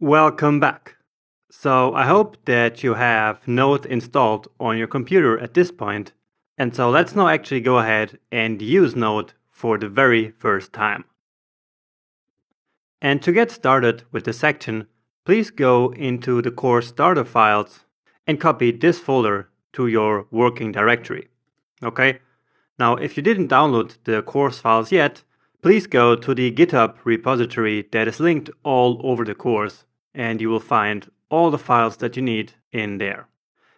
Welcome back. So I hope that you have Node installed on your computer at this point. And so let's now actually go ahead and use Node for the very first time. And to get started with the section, please go into the course starter files and copy this folder to your working directory. Okay? Now, if you didn't download the course files yet, please go to the GitHub repository that is linked all over the course, and you will find all the files that you need in there.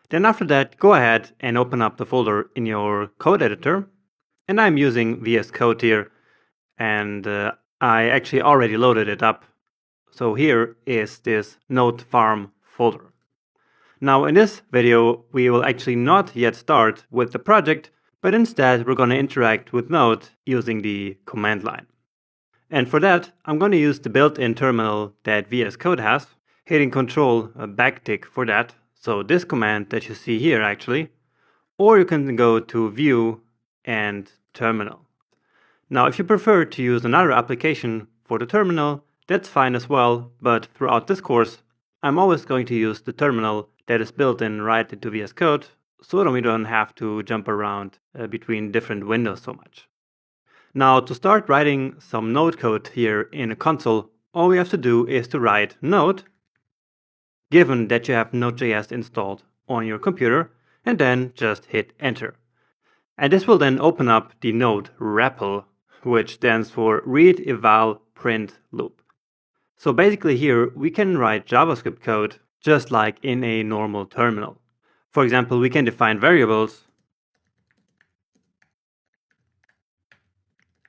Then after that, go ahead and open up the folder in your code editor. And I'm using VS Code here, and I actually already loaded it up. So here is this Node farm folder. Now in this video, we will actually not yet start with the project, but instead we're going to interact with Node using the command line. And for that, I'm going to use the built-in terminal that VS Code has, hitting Control backtick for that. So this command that you see here actually, or you can go to View and Terminal. Now if you prefer to use another application for the terminal, that's fine as well, but throughout this course, I'm always going to use the terminal that is built in right into VS Code, so that we don't have to jump around between different windows so much. Now to start writing some Node code here in a console, all we have to do is to write Node, given that you have Node.js installed on your computer, and then just hit enter. And this will then open up the Node REPL, which stands for read eval print loop. So basically here we can write JavaScript code just like in a normal terminal. For example, we can define variables,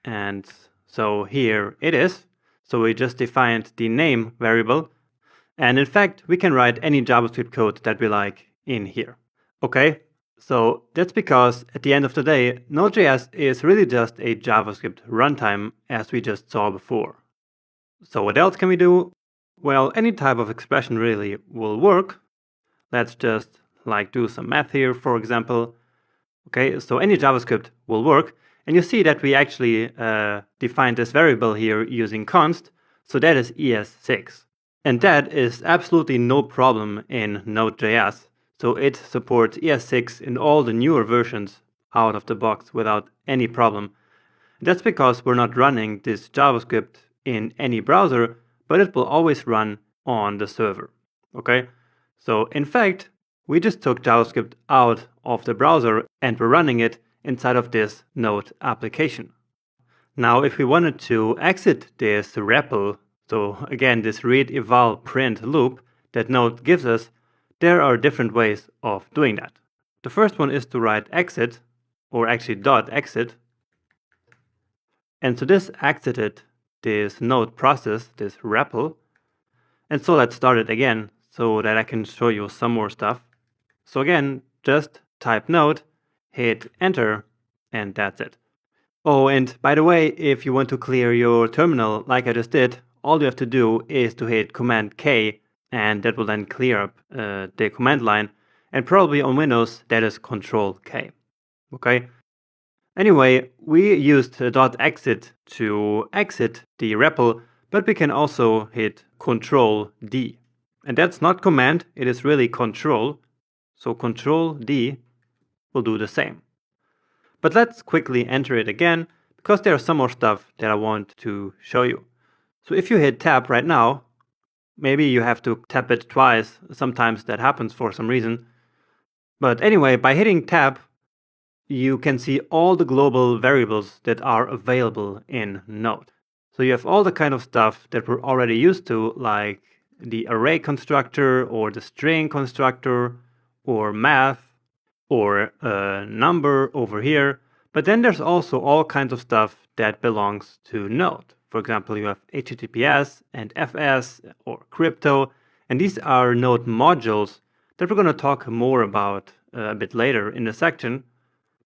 and so here it is. So we just defined the name variable, and in fact we can write any JavaScript code that we like in here. Okay, so that's because at the end of the day, Node.js is really just a JavaScript runtime, as we just saw before. So what else can we do? Well, any type of expression really will work. Let's just do some math here, for example. Okay, so any JavaScript will work. And you see that we actually defined this variable here using const. So that is ES6. And that is absolutely no problem in Node.js. So it supports ES6 in all the newer versions out of the box without any problem. That's because we're not running this JavaScript in any browser, but it will always run on the server. Okay, so in fact, we just took JavaScript out of the browser and we're running it inside of this Node application. Now, if we wanted to exit this REPL, so again, this read eval print loop that Node gives us, there are different ways of doing that. The first one is to write exit, or actually .exit. And so this exited this Node process, this REPL. And so let's start it again so that I can show you some more stuff. So again, just type Node, hit enter, and that's it. Oh, and by the way, if you want to clear your terminal like I just did, all you have to do is to hit Command K, and that will then clear up the command line. And probably on Windows, that is Control K. Okay. Anyway, we used .exit to exit the REPL, but we can also hit Control D. And that's not command, it is really control. So Control D will do the same. But let's quickly enter it again, because there's some more stuff that I want to show you. So if you hit tab right now, maybe you have to tap it twice. Sometimes that happens for some reason. But anyway, by hitting tab, you can see all the global variables that are available in Node. So you have all the kind of stuff that we're already used to, like the array constructor or the string constructor or math or a number over here. But then there's also all kinds of stuff that belongs to Node. For example, you have HTTPS and FS or crypto, and these are Node modules that we're going to talk more about a bit later in the section.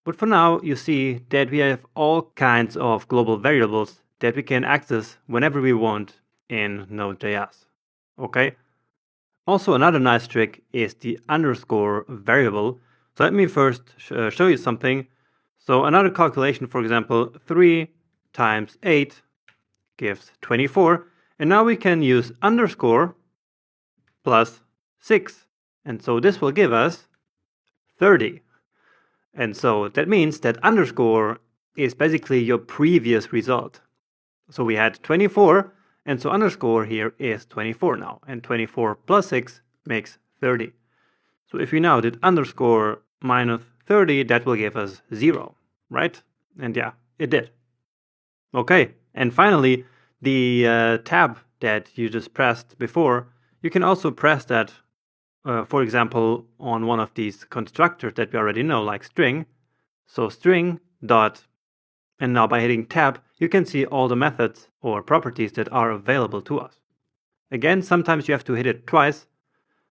But for now, you see that we have all kinds of global variables that we can access whenever we want in Node.js. Okay? Also, another nice trick is the underscore variable. So let me first show you something. So another calculation, for example, 3 times 8 gives 24. And now we can use underscore plus 6. And so this will give us 30. And so that means that underscore is basically your previous result. So we had 24, and so underscore here is 24 now. And 24 plus 6 makes 30. So if we now did underscore minus 30, that will give us 0, right? And yeah, it did. Okay, and finally, the tab that you just pressed before, you can also press that, for example, on one of these constructors that we already know, like string. So string dot, and now by hitting tab, you can see all the methods or properties that are available to us. Again, sometimes you have to hit it twice,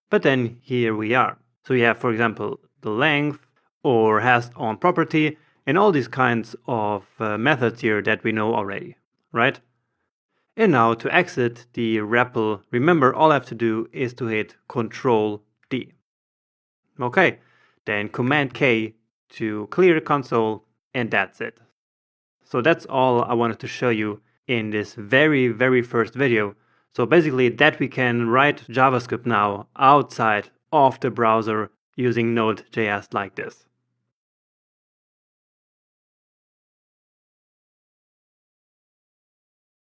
but then here we are. So you have, for example, the length or has on property and all these kinds of methods here that we know already, right? And now to exit the REPL, remember all I have to do is to hit Control D. Okay, then Command K to clear the console, and that's it. So that's all I wanted to show you in this very first video. So basically that we can write JavaScript now outside of the browser using Node.js like this.